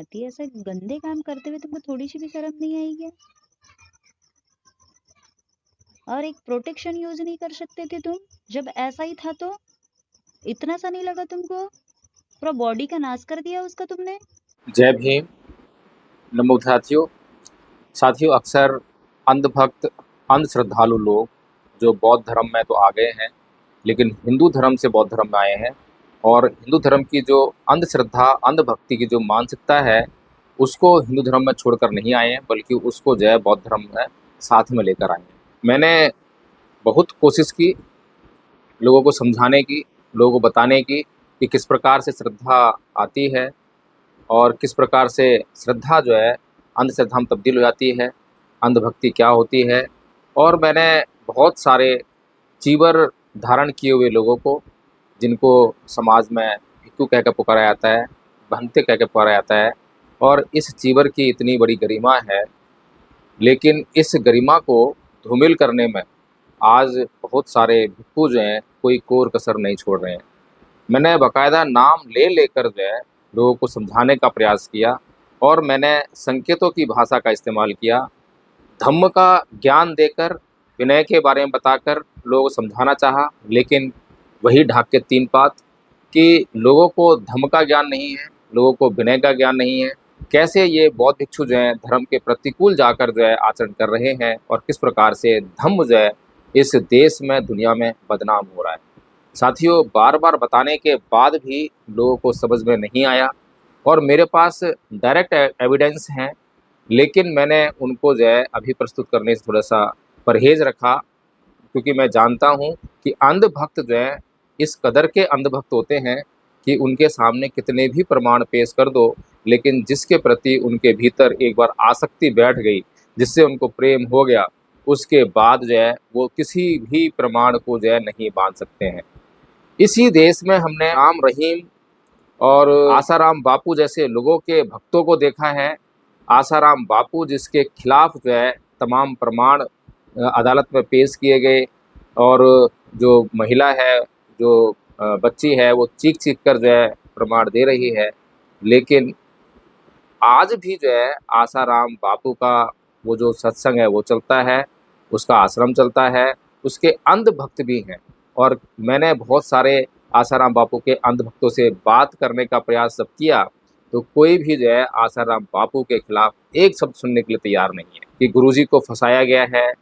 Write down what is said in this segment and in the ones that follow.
आती है? ऐसे गंदे काम करते हुए तुमको थोड़ी-सी भी शर्म नहीं आई क्या? और एक प्रोटेक्शन यूज़ नहीं कर सकते थे तुम? जब ऐसा ही था तो? इतना सा नहीं लगा तुमको? पूरा बॉडी का नाश कर दिया उसका तुमने। जय भीम। नमो साथियों, अक्सर अंधभक्त, अंधश्रद्धालु लोग जो बौद्ध धर्म में तो आ गए हैं, लेकिन हिंदू धर्म से बौद्ध धर्म में आए हैं और हिंदू धर्म की जो अंधश्रद्धा, अंधभक्ति की जो मानसिकता है, उसको हिंदू धर्म में छोड़कर नहीं आए हैं, बल्कि उसको जो है बौद्ध धर्म में साथ में लेकर आए हैं। मैंने बहुत कोशिश की लोगों को समझाने की, लोगों को बताने की कि किस प्रकार से श्रद्धा आती है और किस प्रकार से श्रद्धा जो है अंधश्रद्धा में तब्दील हो जाती है, अंधभक्ति क्या होती है। और मैंने बहुत सारे चीवर धारण किए हुए लोगों को, जिनको समाज में भिक्षु कह कर पुकारा जाता है, भंते कह के पुकारा जाता है, और इस चीवर की इतनी बड़ी गरिमा है, लेकिन इस गरिमा को धूमिल करने में आज बहुत सारे भिक्षु जो हैं कोई कोर कसर नहीं छोड़ रहे हैं। मैंने बाकायदा नाम ले लेकर जो है लोगों को समझाने का प्रयास किया और मैंने संकेतों की भाषा का इस्तेमाल किया। धम्म का ज्ञान देकर, विनय के बारे में बताकर लोगों को समझाना चाहा, लेकिन वही ढाक के तीन पात कि लोगों को धम्म का ज्ञान नहीं है, लोगों को विनय का ज्ञान नहीं है। कैसे ये बौद्ध भिक्षु जो हैं धर्म के प्रतिकूल जाकर जो है आचरण कर रहे हैं और किस प्रकार से धम्म जो है इस देश में, दुनिया में बदनाम हो रहा है। साथियों, बार बार बताने के बाद भी लोगों को समझ में नहीं आया और मेरे पास डायरेक्ट एविडेंस हैं, लेकिन मैंने उनको जो है अभी प्रस्तुत करने से थोड़ा सा परहेज़ रखा, क्योंकि मैं जानता हूँ कि अंधभक्त जो हैं इस कदर के अंधभक्त होते हैं कि उनके सामने कितने भी प्रमाण पेश कर दो, लेकिन जिसके प्रति उनके भीतर एक बार आसक्ति बैठ गई, जिससे उनको प्रेम हो गया, उसके बाद जो है वो किसी भी प्रमाण को जो है नहीं बांध सकते हैं। इसी देश में हमने राम रहीम और आसाराम बापू जैसे लोगों के भक्तों को देखा है। आसाराम बापू जिसके खिलाफ जो है तमाम प्रमाण अदालत में पेश किए गए, और जो महिला है, जो बच्ची है, वो चीख चीख कर जो है प्रमाण दे रही है, लेकिन आज भी जो है आसाराम बापू का वो जो सत्संग है वो चलता है, उसका आश्रम चलता है, उसके अंधभक्त भी हैं। और मैंने बहुत सारे आसाराम बापू के अंधभक्तों से बात करने का प्रयास जब किया, तो कोई भी जो है आसाराम बापू के खिलाफ एक शब्द सुनने के लिए तैयार नहीं है कि गुरुजी को फंसाया गया है,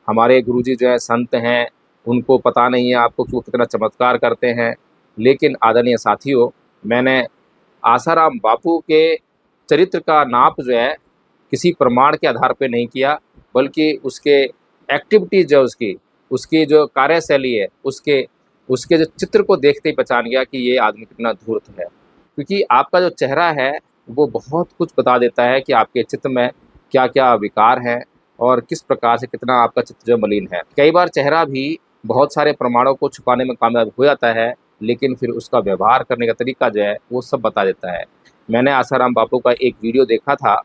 हमारे गुरुजी जो है संत हैं, उनको पता नहीं है आपको कि वो कितना चमत्कार करते हैं। लेकिन आदरणीय साथियों, मैंने आसाराम बापू के चरित्र का नाप जो है किसी प्रमाण के आधार पे नहीं किया, बल्कि उसके एक्टिविटीज़ जो उसकी जो कार्यशैली है, उसके उसके जो चित्र को देखते ही पहचान गया कि ये आदमी कितना धूर्त है। क्योंकि आपका जो चेहरा है वो बहुत कुछ बता देता है कि आपके चित्त में क्या-क्या विकार हैं और किस प्रकार से कितना आपका चित्त जो मलिन है। कई बार चेहरा भी बहुत सारे प्रमाणों को छुपाने में कामयाब हो जाता है, लेकिन फिर उसका व्यवहार करने का तरीका जो है वो सब बता देता है। मैंने आसाराम बापू का एक वीडियो देखा था,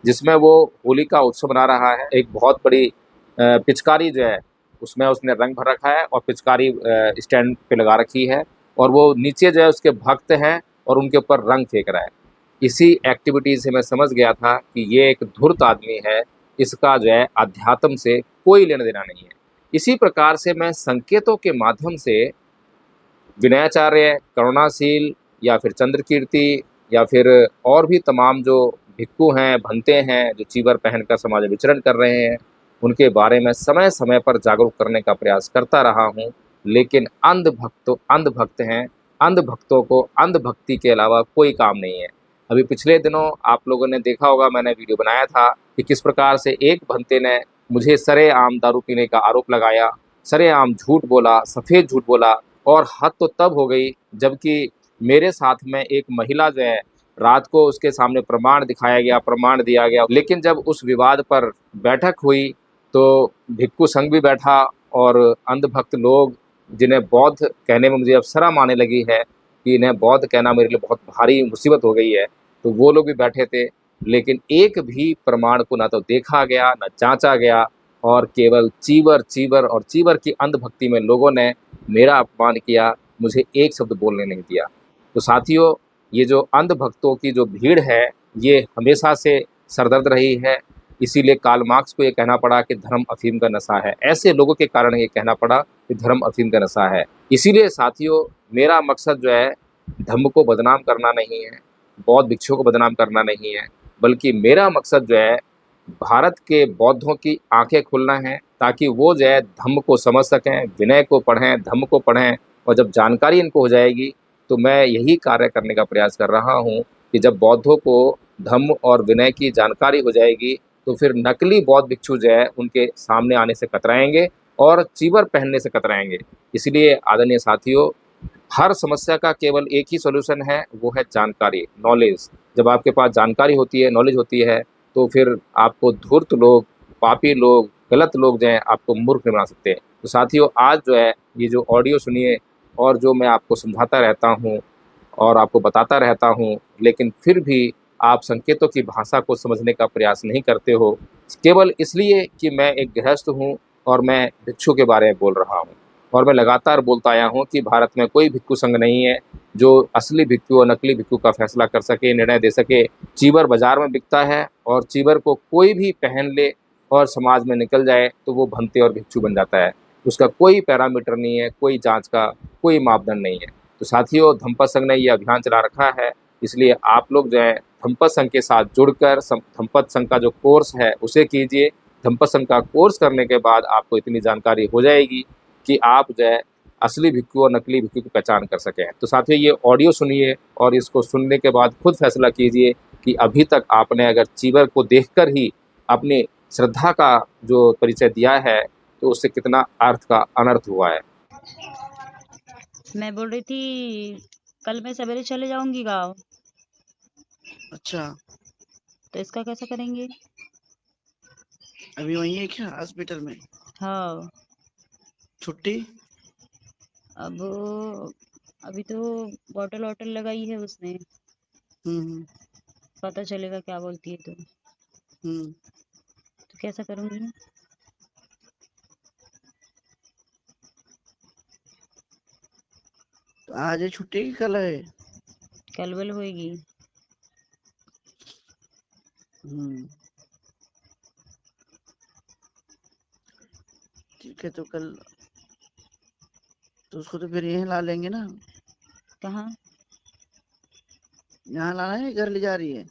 जिसमें वो होली का उत्सव मना रहा है। एक बहुत बड़ी पिचकारी जो है उसमें उसने रंग भर रखा है और पिचकारी स्टैंड पे लगा रखी है, और वो नीचे जो है उसके भक्त हैं और उनके ऊपर रंग फेंक रहा है। इसी एक्टिविटी से मैं समझ गया था कि ये एक धूर्त आदमी है, इसका जो है अध्यात्म से कोई लेना देना नहीं है। इसी प्रकार से मैं संकेतों के माध्यम से विनयाचार्य, करुणाशील, या फिर चंद्रकीर्ति, या फिर और भी तमाम जो भिक्षु हैं, भंते हैं, जो चीवर पहनकर समाज में विचरण कर रहे हैं, उनके बारे में समय समय पर जागरूक करने का प्रयास करता रहा हूँ। लेकिन अंधभक्त तो अंधभक्त हैं, अंधभक्तों को अंधभक्ति के अलावा कोई काम नहीं है। अभी पिछले दिनों आप लोगों ने देखा होगा, मैंने वीडियो बनाया था कि किस प्रकार से एक भंते ने मुझे सरेआम दारू पीने का आरोप लगाया, सरेआम झूठ बोला, सफ़ेद झूठ बोला। और हद तो तब हो गई जबकि मेरे साथ में एक महिला जो है, रात को उसके सामने प्रमाण दिखाया गया, प्रमाण दिया गया, लेकिन जब उस विवाद पर बैठक हुई तो भिक्षु संघ भी बैठा, और अंधभक्त लोग, जिन्हें बौद्ध कहने में मुझे अब शर्म आने लगी है कि इन्हें बौद्ध कहना मेरे लिए बहुत भारी मुसीबत हो गई है, तो वो लोग भी बैठे थे। लेकिन एक भी प्रमाण को ना तो देखा गया, ना जांचा गया, और केवल चीवर चीवर और चीवर की अंधभक्ति में लोगों ने मेरा अपमान किया, मुझे एक शब्द बोलने नहीं दिया। तो साथियों, ये जो अंधभक्तों की जो भीड़ है, ये हमेशा से सरदर्द रही है। इसीलिए कार्ल मार्क्स को ये कहना पड़ा कि धर्म अफीम का नशा है। ऐसे लोगों के कारण ये कहना पड़ा कि धर्म अफीम का नशा है। इसीलिए साथियों, मेरा मकसद जो है धर्म को बदनाम करना नहीं है, बौद्ध भिक्षुओं को बदनाम करना नहीं है, बल्कि मेरा मकसद जो है भारत के बौद्धों की आंखें खोलना है, ताकि वो जो है धम्म को समझ सकें, विनय को पढ़ें, धम्म को पढ़ें। और जब जानकारी इनको हो जाएगी तो मैं यही कार्य करने का प्रयास कर रहा हूँ कि जब बौद्धों को धम्म और विनय की जानकारी हो जाएगी तो फिर नकली बौद्ध भिक्षु जो है उनके सामने आने से कतराएंगे और चीवर पहनने से कतराएंगे। इसलिए आदरणीय साथियों, हर समस्या का केवल एक ही सॉल्यूशन है, वो है जानकारी, नॉलेज। जब आपके पास जानकारी होती है, नॉलेज होती है, तो फिर आपको धूर्त लोग, पापी लोग, गलत लोग जो हैं आपको मूर्ख नहीं बना सकते। तो साथियों, आज जो है ये जो ऑडियो सुनिए और जो मैं आपको समझाता रहता हूँ और आपको बताता रहता हूँ, लेकिन फिर भी आप संकेतों की भाषा को समझने का प्रयास नहीं करते हो, केवल इसलिए कि मैं एक गृहस्थ हूँ और मैं भिक्षु के बारे में बोल रहा हूँ। और मैं लगातार बोलता आया हूँ कि भारत में कोई भिक्षु संघ नहीं है जो असली भिक्षु और नकली भिक्षु का फैसला कर सके, निर्णय दे सके। चीवर बाजार में बिकता है और चीवर को कोई भी पहन ले और समाज में निकल जाए तो वो भंते और भिक्षु बन जाता है। उसका कोई पैरामीटर नहीं है, कोई जांच का कोई मापदंड नहीं है। तो साथियों, धम्पा संघ ने ये अभियान चला रखा है, इसलिए आप लोग जो है धम्पा संघ के साथ जुड़कर धम्पा संघ का जो कोर्स है उसे कीजिए। धम्पा संघ का कोर्स करने के बाद आपको इतनी जानकारी हो जाएगी कि आप जो है असली भिक्षु और नकली भिक्षु की पहचान कर सकें। तो साथियों, ये ऑडियो सुनिए और इसको सुनने के बाद खुद फैसला कीजिए कि अभी तक आपने अगर चीवर को देखकर ही अपनी श्रद्धा का जो परिचय दिया है तो उससे कितना अर्थ का अनर्थ हुआ है। मैं बोल रही थी कल मैं सवेरे चले जाऊंगी गाँव, अच्छा, तो इसका कैसा करेंगे? अभी वही है क्या हॉस्पिटल में? हाँ, छुट्टी? अब अभी तो बॉटल वॉटल लगाई है उसने, हम्म पता चलेगा क्या बोलती है तो हम्म कैसा करूंगी? तो आज है छुट्टी की कल है? कल बल होएगी। हम्म ठीक है, तो कल तो उसको तो फिर यहीं ला लेंगे ना। कहाँ? यहाँ लाना है, घर ले जा रही है?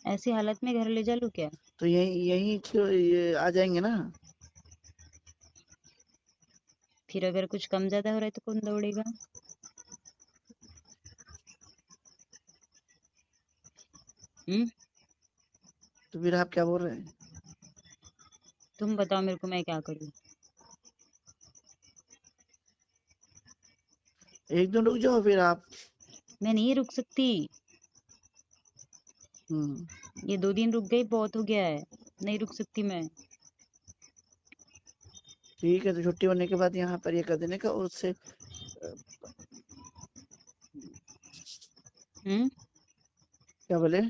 ऐसी हालत में घर ले जा लूं क्या? तो यहीं यहीं ये आ जाएंगे ना। फिर अगर कुछ कम ज्यादा हो रहा है तो कौन दौड़ेगा? तो फिर आप क्या बोल रहे हैं? तुम बताओ मेरे को, मैं क्या करूं? एक दिन रुक जाओ फिर आप। मैं नहीं रुक सकती। हम्म ये 2 दिन रुक गई, बहुत हो गया है। नहीं रुक सकती मैं। ठीक है, तो छुट्टी होने के बाद यहाँ पर ये कर देने का, और उससे क्या बोले?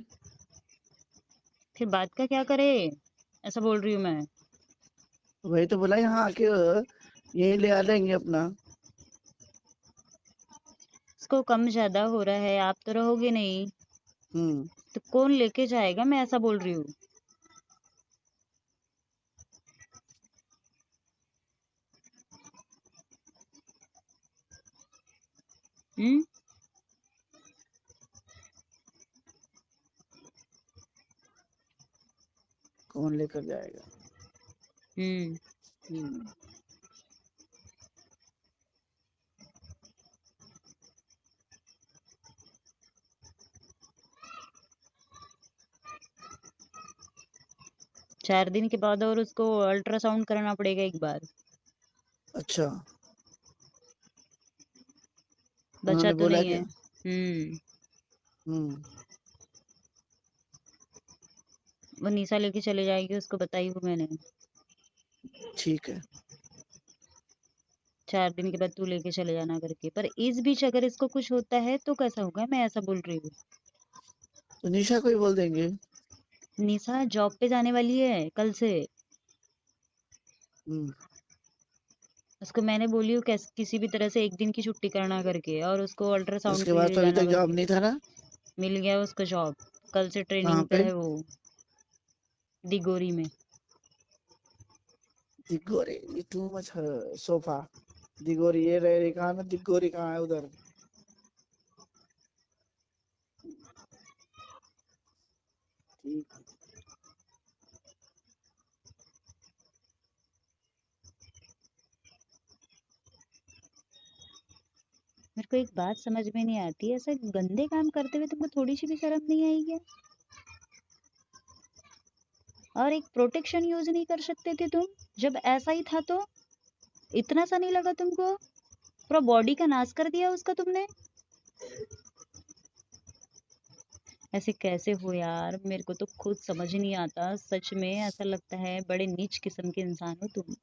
फिर बात का क्या करे? ऐसा बोल रही हूँ मैं। वही तो बोला, यहाँ आके यहीं ले आ लेंगे अपना। इसको कम ज्यादा हो रहा है, आप तो रहोगे नहीं, हम्म तो कौन लेके जाएगा? मैं ऐसा बोल रही हूँ। हम्म कौन लेकर जाएगा? हम्म हम्म 4 दिन के बाद और उसको अल्ट्रासाउंड कराना पड़ेगा एक बार। अच्छा, बचा उन्होंने तो बोला नहीं है। क्या? हम्म वो निशा लेके चले जाएगी, उसको बताई वो मैंने। ठीक है। 4 दिन के बाद तू लेके चले जाना करके। पर इस बीच अगर इसको कुछ होता है तो कैसा होगा? मैं ऐसा बोल रही हूँ। तो निशा को ही बोल देंगे। निशा जॉब पे जाने वाली है कल से। हम्म उसको मैंने बोली हूँ किसी भी तरह से 1 दिन की छुट्टी करना करके, और उसको अल्ट्रासाउंड उसके के बाद लिए तो अभी जाना तक जॉब करके। नहीं था ना। मिल गया उसको जॉब। कल से कहाँ ट्रेनिंग पे पे? है वो, दिगोरी में। दिगोरी, ये टू मच सोफा। दिगोरी ये रह रही कहाँ ना, दिगोरी कहाँ है उधर? ठीक। मेरे को एक बात समझ में नहीं आती, ऐसा गंदे काम करते हुए तुमको थोड़ी सी भी शर्म नहीं आई क्या? और एक प्रोटेक्शन यूज नहीं कर सकते थे तुम जब ऐसा ही था तो? इतना सा नहीं लगा तुमको? पूरा बॉडी का नाश कर दिया उसका तुमने। ऐसे कैसे हो यार, मेरे को तो खुद समझ नहीं आता सच में। ऐसा लगता है बड़े नीच किस्म के इंसान हो तुम।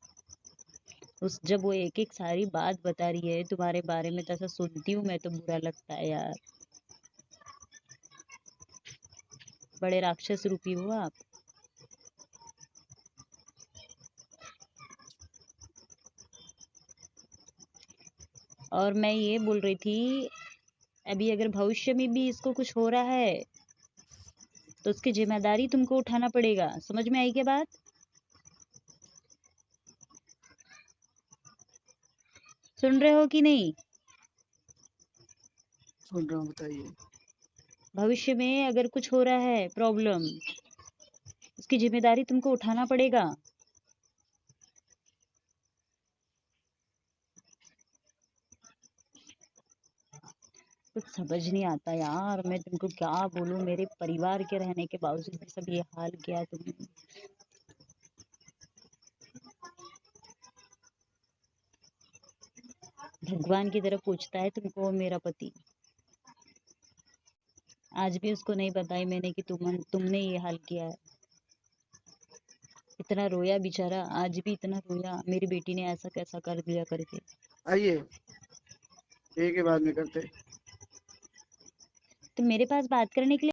उस जब वो एक एक सारी बात बता रही है तुम्हारे बारे में, तो ऐसा सुनती हूँ मैं तो बुरा लगता है यार। बड़े राक्षस रूपी हो आप। और मैं ये बोल रही थी, अभी अगर भविष्य में भी इसको कुछ हो रहा है तो उसकी जिम्मेदारी तुमको उठाना पड़ेगा। समझ में आई क्या बात? सुन रहे हो कि नहीं? सुन रहा हूँ, बताइए। भविष्य में अगर कुछ हो रहा है प्रॉब्लम, उसकी जिम्मेदारी तुमको उठाना पड़ेगा। कुछ समझ नहीं आता यार, मैं तुमको क्या बोलूं। मेरे परिवार के रहने के बावजूद भी सब ये हाल किया तुमने। भगवान की तरह पूछता है तुमको मेरा पति। आज भी उसको नहीं बताई मैंने कि तुमने ये हाल किया है। इतना रोया बेचारा, आज भी इतना रोया, मेरी बेटी ने ऐसा कैसा कर दिया करके। आइए, एक ही बात में करते। तो मेरे पास बात करने के लिए